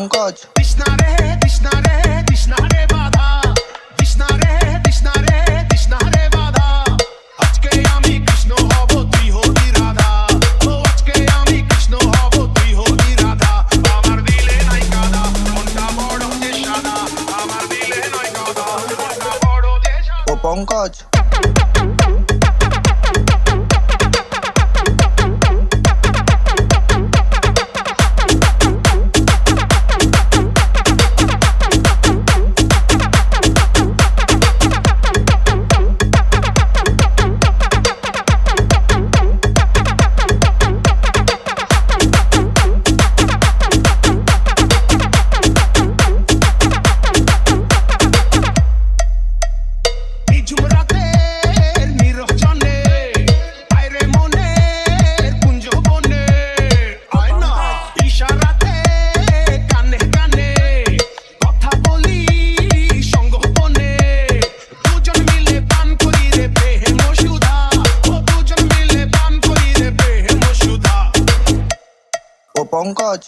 পঙ্কজ তৃষ্ণা রে তৃষ্ণা রে তৃষ্ণা রে বাধা তৃষ্ণা রে তৃষ্ণা রে তৃষ্ণা রে বাধা আজকে আমি কৃষ্ণ হব তুই হবি রাধা ও আজকে আমি কৃষ্ণ হব তুই হবি রাধা আমার দিলে নাই কাদা মনটা বড় যে সাদা আমার দিলে নাই কাদা মনটা বড় যে সাদা ও পঙ্কজ ও পঙ্কজ